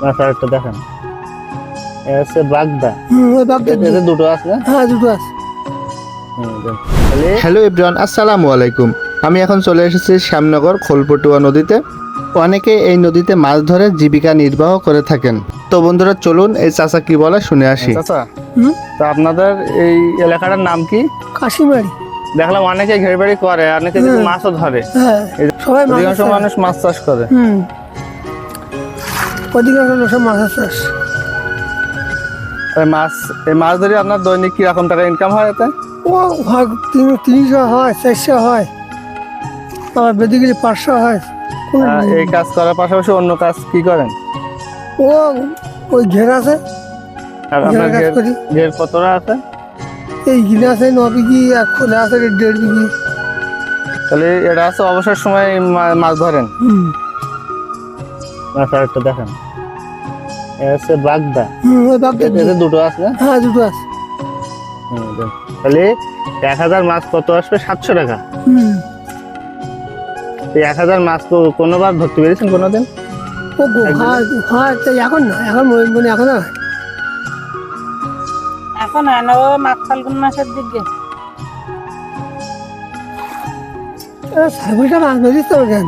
মাছ আরেকটা দেখেন, এ হচ্ছে বাগদা। ওই বাগদা এতে দুটো আছে না? হ্যাঁ দুটো আছে। দেন। তাহলে হ্যালো এভরিওয়ান, আসসালামু আলাইকুম। আমি এখন চলে এসেছি শ্যামনগর খোলপটুয়া নদীতে। অনেকে এই নদীতে মাছ ধরে জীবিকা নির্বাহ করে থাকেন। তো বন্ধুরা চলুন এই চাচা কি বলে শুনে আসি। চাচা, হুম তো আপনাদের এই এলাকাটার নাম কি? কাশিমারি। দেখলাম অনেকে ঘের বাড়ি করে, অনেকে কিন্তু মাছও ধরে। হ্যাঁ এই যে সবাই মাছ অধিকাংশ চাষ। মানুষ মাছ চাষ করে। অধিকাংশ লোক সব মাছের চাষ। এই মাছ ধরে আপনার দৈনিক কি রকম টাকা ইনকাম হয় এতে? ও হয় 300 হয়, 400 হয়, আবার বেঁধে গেলে 500 হয়। এই কাজ করার পাশাপাশি অন্য কাজ কি করেন? ও ওই ঘের আছে, আর আপনার কাজ করি। ঘের কতটা আছে? এই গিলে আছে 9 বিঘি, আর খোলা আছে 1.5 বিঘি। তাহলে এটা আছে অবসর সময় মাছ ধরেন। মাছ আরেকটা দেখেন, এ হচ্ছে বাগদা। ওই বাগদা এতে দুটো আছে না? হ্যাঁ দুটো আছে। দেন। তাহলে 1000 মাছ কত আসবে? 700 টাকা। এই 1000 মাছ কোনোবার ধরতে পেরেছেন কোনোদিন? ও গো হয় হয়, তাই এখন না, এখন মানে এখন না। এখন হয় না, ও মাঘ ফাল্গুন মাসের দিকে। সার্ভিসটা মাছ ধরিস তো কেন?